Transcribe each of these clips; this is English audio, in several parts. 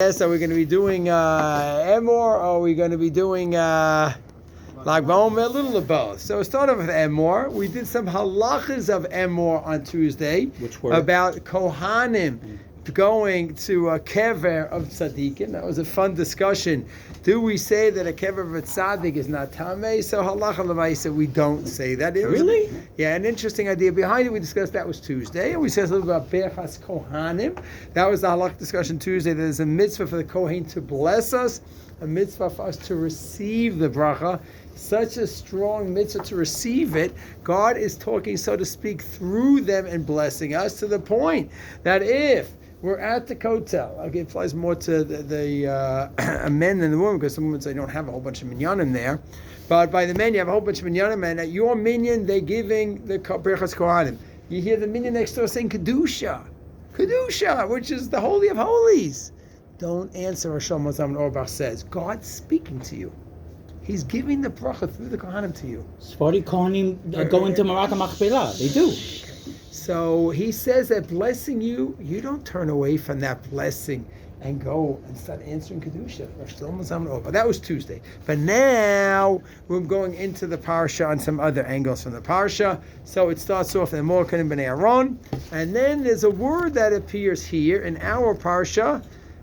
Yes, are we going to be doing Emor, or are we going to be doing Lag BaOmer? A little of both. So start off with Emor. We did some halachas of Emor on Tuesday. Which were? About Kohanim going to a kever of tzaddikim. That was a fun discussion. Do we say that a kever of a tzaddik is not tamei? So halacha l'maisa, we don't say that. Really? Yeah, an interesting idea behind it. We discussed that was Tuesday, and we said a little about berachas kohanim. That was the halacha discussion Tuesday. There's a mitzvah for the kohen to bless us, a mitzvah for us to receive the bracha. Such a strong mitzvah to receive it. God is talking, so to speak, through them and blessing us to the point that if we're at the kotel. Okay, it applies more to the men than the women, because some women say don't have a whole bunch of minyanim there. But by the men, you have a whole bunch of minyanim, and at your minyan, they're giving the berachas kohanim. You hear the minyan next door saying kedusha, which is the holy of holies. Don't answer what Shlomo Zalman Auerbach says. God's speaking to you. He's giving the bracha through the kohanim to you. Sfari kohanim go into Marat HaMachpelah. They do. So he says that blessing you, you don't turn away from that blessing and go and start answering Kedusha. But that was Tuesday. But now we're going into the Parsha on some other angles from the Parsha. So it starts off in Emor-קדושים b'nei Aaron, and then there's a word that appears here in our Parsha,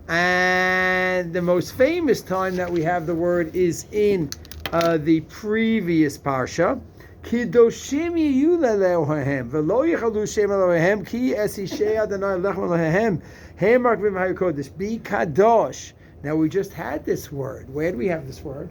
and the most famous time that we have the word is in the previous Parsha. kedoshim yiyu le'elohehem v'lo yichalu shem Elohehem ki es yishei Adonai lechem Elohehem hem makvim haYikodesh be kadosh. Now we just had this word. Where do we have this word?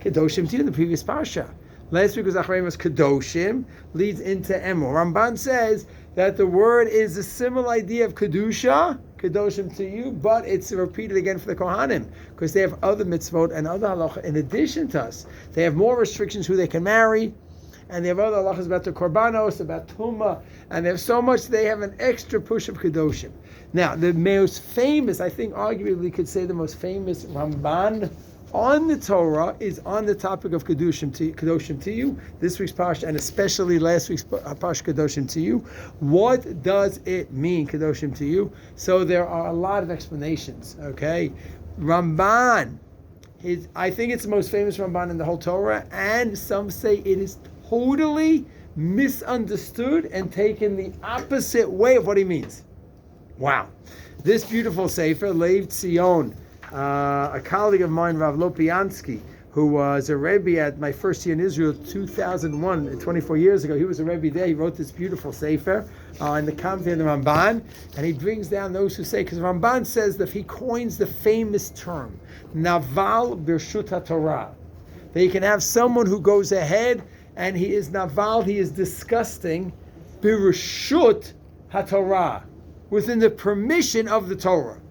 Kedoshim to you in the previous parsha. Last week was Achreimus kedoshim, leads into Emor. Ramban says that the word is a similar idea of kedusha, kedoshim to you, but it's repeated again for the Kohanim, because they have other mitzvot and other halacha in addition to us. They have more restrictions who they can marry, and they have other halachas about the korbanos, about tumah, and they have so much, they have an extra push of kedoshim. Now, the most famous, I think arguably could say the most famous Ramban on the Torah is on the topic of kedoshim to you, this week's parsha, and especially last week's parsha kedoshim to you. What does it mean, kedoshim to you? So there are a lot of explanations. Okay, Ramban, I think it's the most famous Ramban in the whole Torah, and some say it is totally misunderstood and taken the opposite way of what he means. Wow, this beautiful sefer, Lev Tzion. A colleague of mine, Rav Lopiansky, who was a Rebbe at my first year in Israel, 2001, 24 years ago. He was a Rebbe there. He wrote this beautiful sefer in the commentary of the Ramban, and he brings down those who say, because Ramban says that he coins the famous term, Naval Birshut HaTorah, that you can have someone who goes ahead and he is Naval, he is disgusting, Birshut HaTorah, within the permission of the Torah.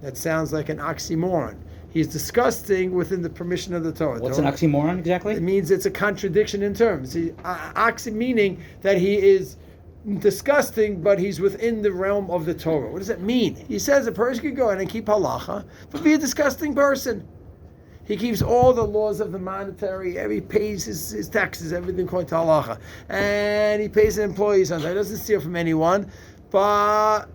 That sounds like an oxymoron. He's disgusting within the permission of the Torah. What's an oxymoron exactly? It means it's a contradiction in terms. Oxy meaning that he is disgusting, but he's within the realm of the Torah. What does that mean? He says a person can go in and keep halacha, but be a disgusting person. He keeps all the laws of the monetary, he pays his taxes, everything according to halacha. And he pays his employees on that. He doesn't steal from anyone, but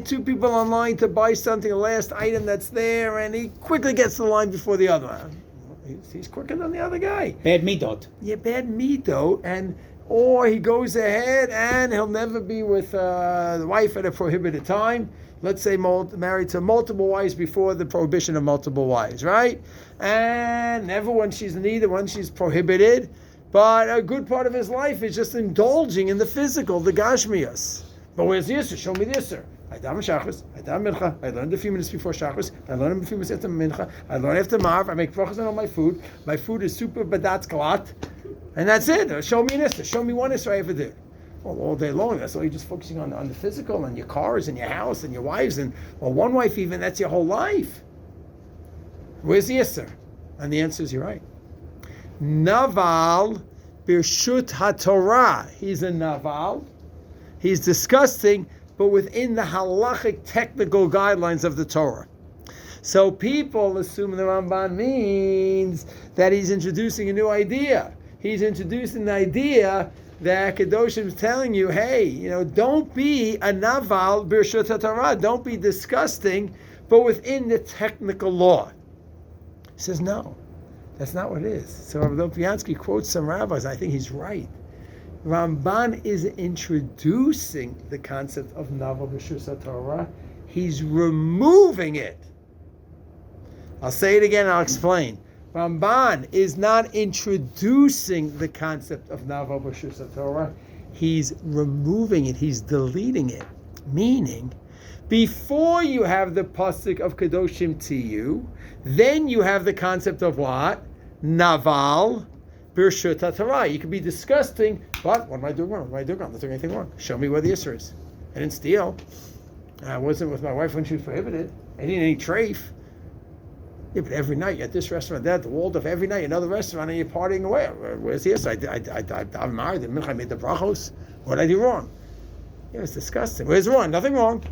two people online to buy something, the last item that's there, and he quickly gets the line before the other one. He's quicker than the other guy. Bad midot. Yeah, bad midot, or he goes ahead and he'll never be with the wife at a prohibited time. Let's say married to multiple wives before the prohibition of multiple wives, right? And never when she's neither, when she's prohibited. But a good part of his life is just indulging in the physical, the gashmias. But where's the Yisr? Show me the Yisr. I daven Shachris, I daven Mincha, I learned a few minutes before Shachris, I learned a few minutes after Mincha, I learned after Marv, I make brachas on all my food. My food is super badatz galat, and that's it. Show me an Yisr. Show me one Yisr I ever did. Well, all day long, that's all you're just focusing on the physical, and your cars, and your house, and your wives, and one wife even, that's your whole life. Where's the Yisr? And the answer is, you're right. Naval Birshut HaTorah. He's a Naval. He's disgusting, but within the halachic technical guidelines of the Torah. So people assume the Ramban means that he's introducing a new idea. He's introducing the idea that kedoshim is telling you, hey, don't be a naval b'rshut haTorah. Don't be disgusting, but within the technical law. He says, no, that's not what it is. So Rabbi Lopiansky quotes some rabbis. I think he's right. Ramban is introducing the concept of naval b'rshut haTorah. He's removing it. I'll say it again, I'll explain. Ramban is not introducing the concept of naval b'rshut haTorah. He's removing it. He's deleting it. Meaning, before you have the pasuk of kedoshim tiyu, then you have the concept of what? Naval b'rshut haTorah. You can be disgusting, but what am I doing wrong? What am I doing wrong? I'm not doing anything wrong. Show me where the issur is. I didn't steal. I wasn't with my wife when she was prohibited. I didn't eat treif. Yeah, but every night you're at this restaurant, that, the Waldorf, every night another restaurant, and you're partying away. Where's the issur? I'm married. I made the brachos. What did I do wrong? Yeah, it's disgusting. Where's wrong? Nothing wrong.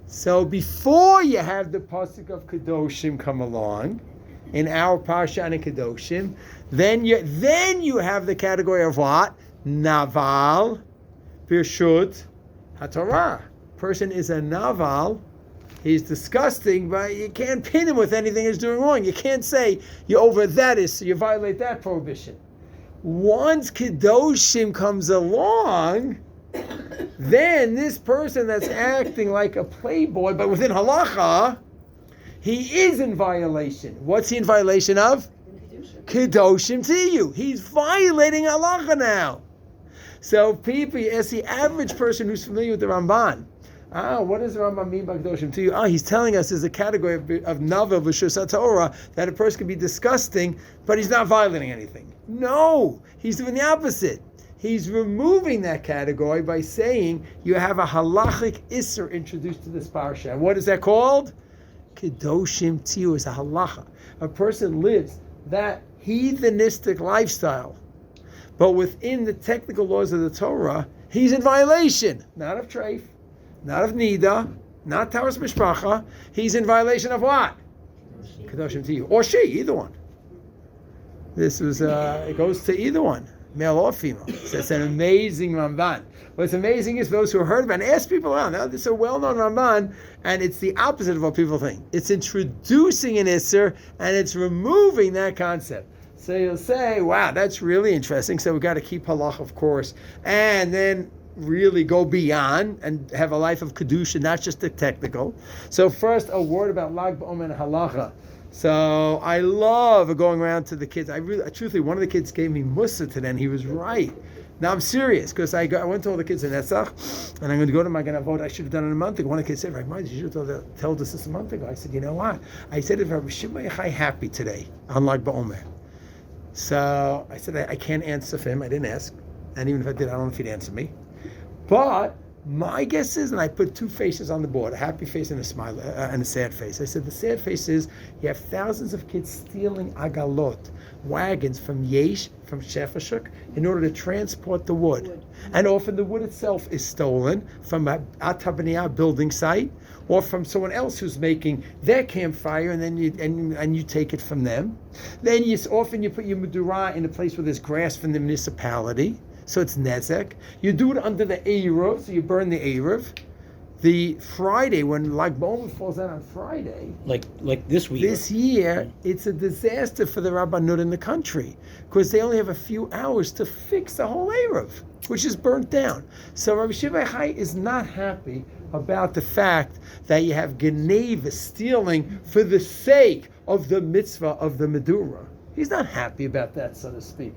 So before you have the pasuk of kedoshim come along, in our Parshat and kedoshim, then you have the category of what? Naval b'rshut haTorah. Person is a naval. He's disgusting, but you can't pin him with anything he's doing wrong. You can't say you're over that is, so you violate that prohibition. Once kedoshim comes along, then this person that's acting like a playboy, but within halacha, he is in violation. What's he in violation of? Kedoshim tiyu. He's violating halacha now. So people, as the average person who's familiar with the Ramban, what does the Ramban mean by kedoshim tiyu? He's telling us there's a category of navel b'rshut haTorah that a person can be disgusting, but he's not violating anything. No, he's doing the opposite. He's removing that category by saying you have a halachic issur introduced to this parsha. And what is that called? Kedoshim tiyu is a halacha. A person lives that heathenistic lifestyle, but within the technical laws of the Torah, he's in violation. Not of treif, not of nida, not taras mishpacha. He's in violation of what? Kedoshim tiyu. Or she, either one. This was, it goes to either one. Male or female. So it's an amazing Ramban. What's amazing is those who heard about it, ask people around. Now, this is a well-known Ramban, and it's the opposite of what people think. It's introducing an issur, and it's removing that concept. So you'll say, wow, that's really interesting. So we've got to keep halach, of course, and then really go beyond and have a life of kedusha, not just the technical. So first, a word about Lag BaOmer and halacha. So I love going around to the kids. Truthfully, one of the kids gave me mussar today, and he was right. Now I'm serious, because I went to all the kids in Netzach, and I'm going to go to my Ganavot. I should have done it a month ago. One of the kids said, right, you should have told us this a month ago. I said, you know what? I said, if Rabbi Shimon Yochai happy today, on Lag BaOmer. So I said, I can't answer for him. I didn't ask. And even if I did, I don't know if he'd answer me. But my guess is, and I put two faces on the board, a happy face and a smile and a sad face. I said the sad face is you have thousands of kids stealing agalot, wagons from Yesh, from Shefashuk, in order to transport the wood. And often the wood itself is stolen from a Atabaniya building site, or from someone else who's making their campfire, and then you take it from them. Then often you put your medurah in a place where there's grass from the municipality. So it's nezek. You do it under the Eruv, so you burn the Eruv. The Friday, when Lag BaOmer falls out on Friday, like this week. This year, it's a disaster for the Rabbanut in the country, because they only have a few hours to fix the whole Eruv, which is burnt down. So Rabbi Shimon Yochai is not happy about the fact that you have Geneva stealing for the sake of the mitzvah of the Medura. He's not happy about that, so to speak.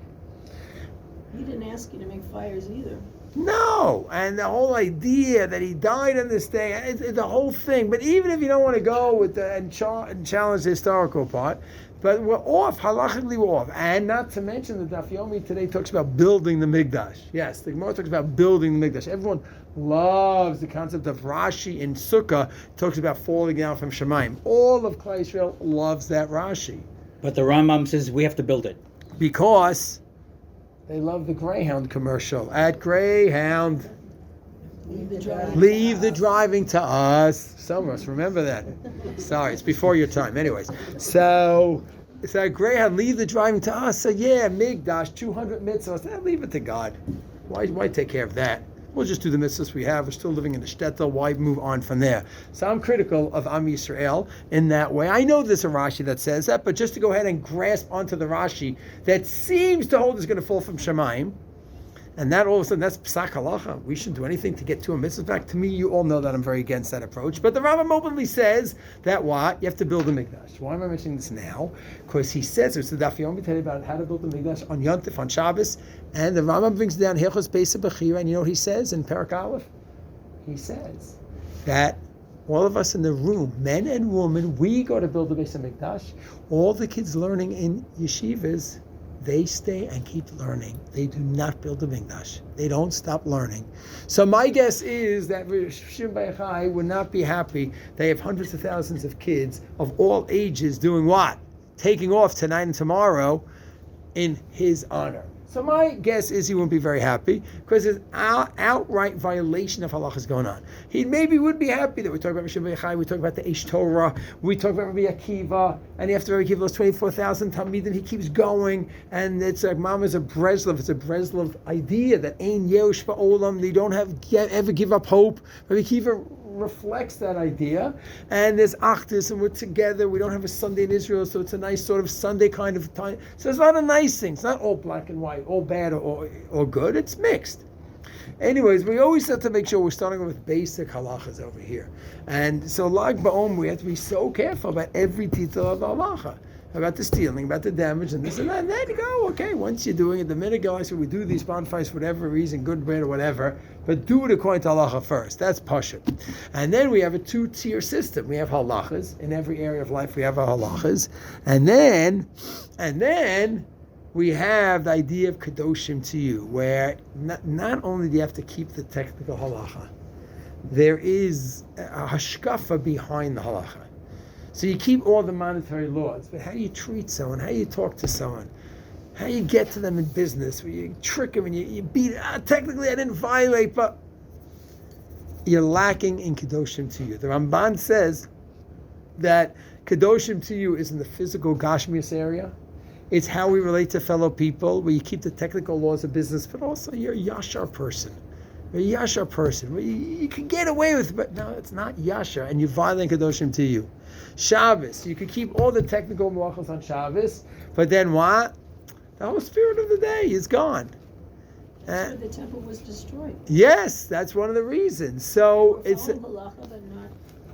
He didn't ask you to make fires either. No, and the whole idea that he died on this day, it's the whole thing. But even if you don't want to go with and challenge the historical part, but we're off, halachically we're off. And not to mention the Daf Yomi today talks about building the Mikdash. Yes, the Gemara talks about building the Mikdash. Everyone loves the concept of Rashi in Sukkah. Talks about falling down from Shemayim. All of Klal Yisrael loves that Rashi. But the Rambam says we have to build it. Because they love the Greyhound commercial. At Greyhound, leave the driving to us. Some of us remember that. Sorry, it's before your time. Anyways, so Greyhound, leave the driving to us. So yeah, Migdash, 200 mitzvahs. Leave it to God. Why take care of that? We'll just do the mitzvahs we have. We're still living in the shtetl. Why move on from there? So I'm critical of Am Yisrael in that way. I know there's a Rashi that says that, but just to go ahead and grasp onto the Rashi that seems to hold is going to fall from Shemayim, and that all of a sudden, that's psak halacha. We shouldn't do anything to get to a mitzvah. In fact, to me, you all know that I'm very against that approach. But the Rambam openly says that what? You have to build a mikdash. Why am I mentioning this now? Because he says, it's the Daf Yomi tell you about how to build a mikdash on Yontif, on Shabbos. And the Rambam brings down Hilchos Beis Bechira, and you know what he says in Perek Aleph? He says that all of us in the room, men and women, we go to build the Beis Mikdash. All the kids learning in yeshivas, they stay and keep learning. They do not build a mikdash. They don't stop learning. So my guess is that Shimon Bar Yochai would not be happy. They have hundreds of thousands of kids of all ages doing what? Taking off tonight and tomorrow in his honor. So my guess is he won't be very happy because there's outright violation of halachas going on. He maybe would be happy that we talk about Shimon Bar Yochai, we talk about the Eish Torah, we talk about Rabbi Akiva, and after Rabbi Akiva, those 24,000 Talmidim, he keeps going, and it's like Mama's a Breslov. It's a Breslov idea that Ein Yesh Ba'olam, they don't ever give up hope. Rabbi Akiva reflects that idea, and there's Achdus, and we're together. We don't have a Sunday in Israel, so it's a nice sort of Sunday kind of time. So it's not a nice thing. It's not all black and white, all bad or good. It's mixed. Anyways, we always have to make sure we're starting with basic halachas over here. And so Lag Ba'om, we have to be so careful about every detail of the halacha. About the stealing, about the damage, and this and that. And then you go, okay, once you're doing it, the minute go, I said, we do these bonfires for whatever reason, good, bad, or whatever, but do it according to halacha first. That's pashut. And then we have a two-tier system. We have halachas. In every area of life, we have our halachas. And then we have the idea of kedoshim to you, where not only do you have to keep the technical halacha, there is a hashkafa behind the halacha. So you keep all the monetary laws, but how you treat someone, how you talk to someone, how you get to them in business, where you trick them and you beat it. Technically, I didn't violate, but you're lacking in kedoshim to you. The Ramban says that kedoshim to you is in the physical gashmius area. It's how we relate to fellow people, where you keep the technical laws of business, but also you're a yashar person. You're a yashar person. Where you can get away with it, but no, it's not yashar, and you violate kedoshim to you. Shabbos, you could keep all the technical malachos on Shabbos, but then what? The whole spirit of the day is gone. That's why the temple was destroyed. Yes, that's one of the reasons. So it's halacha, but not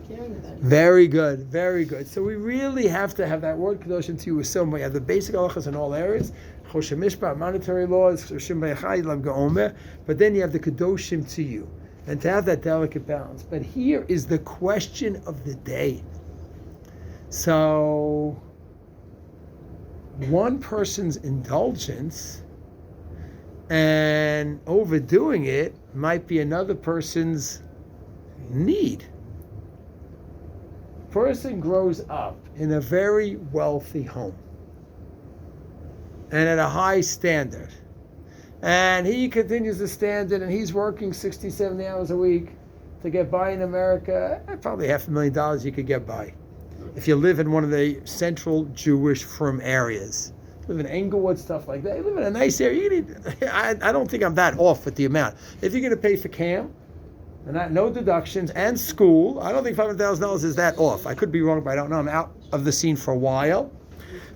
caring about it. Very good, very good. So we really have to have that word kedoshim to you with so many. You have the basic halachas in all areas, choshen mishpat, monetary laws, Shimon Bar Yochai, Lam Ga'omer, but then you have the kedoshim to you, and to have that delicate balance. But here is the question of the day. So, one person's indulgence and overdoing it might be another person's need. Person grows up in a very wealthy home and at a high standard. And he continues the standard, and he's working 60, 70 hours a week to get by in America. Probably $500,000 you could get by. If you live in one of the central Jewish frum areas, live in Englewood, stuff like that, you live in a nice area, I don't think I'm that off with the amount. If you're going to pay for camp, and no deductions, and school, I don't think $500,000 is that off. I could be wrong, but I don't know. I'm out of the scene for a while.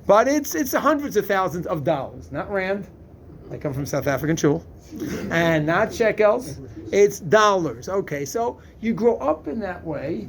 But it's hundreds of thousands of dollars, not rand. I come from South African shul. And not shekels. It's dollars. Okay, so you grow up in that way.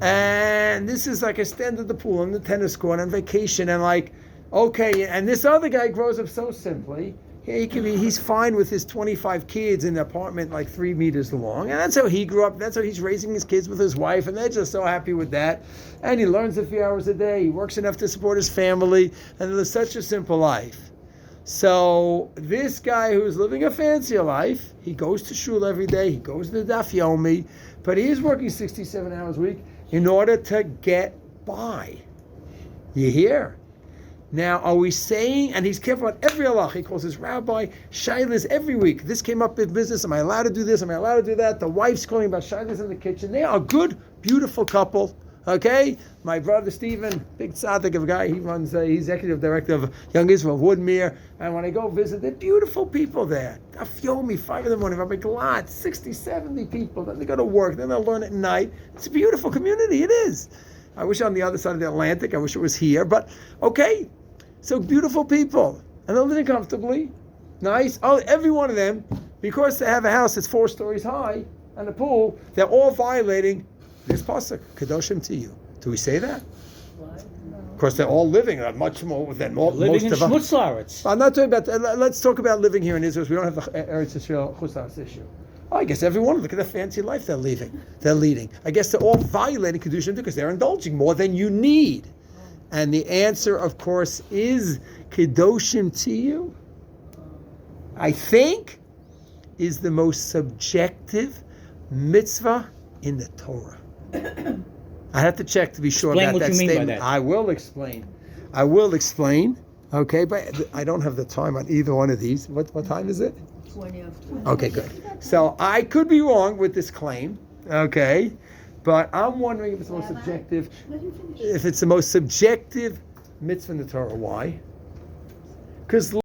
And this is like a stand at the pool and the tennis court on vacation, and like, okay, and this other guy grows up so simply. He's fine with his 25 kids in an apartment like 3 meters long, and that's how he grew up. That's how he's raising his kids with his wife, and they're just so happy with that. And he learns a few hours a day. He works enough to support his family, and lives such a simple life. So this guy who's living a fancier life, he goes to shul every day. He goes to the Daf Yomi, but he is working 67 hours a week in order to get by. You hear? Now, are we saying, and he's careful about every halach, he calls his rabbi shaylas every week. This came up in business. Am I allowed to do this? Am I allowed to do that? The wife's calling about shaylas in the kitchen. They are a good, beautiful couple, Okay, my brother Stephen, big tzaddik of a guy, he runs, he's executive director of Young Israel Woodmere, and when I go visit, they're beautiful people there. Afyomi, 5 in the morning, Rabbi Galat, 60, 70 people, then they go to work, then they'll learn at night. It's a beautiful community, it is. I wish on the other side of the Atlantic, I wish it was here, but okay, so beautiful people, and they're living comfortably, nice. Oh, every one of them, because they have a house that's 4 stories high, and a pool, they're all violating this pasuk, kedoshim to you. Do we say that? Of course, they're all living much more than most Living in of us. Schmutzlaritz. I'm not talking about that. Let's talk about living here in Israel. We don't have the Eretz Yisrael Chutz issue. Oh, I guess everyone, look at the fancy life they're leading. I guess they're all violating kedoshim because they're indulging more than you need. And the answer, of course, is kedoshim to you, I think, is the most subjective mitzvah in the Torah. I have to check to be sure Explain about what that you mean by statement. that. I will explain. Okay, but I don't have the time on either one of these. What time is it? 20 of 20. Okay, good. So I could be wrong with this claim. Okay, but I'm wondering if it's the most subjective. Let him finish. If it's the most subjective mitzvah in the Torah, why? Because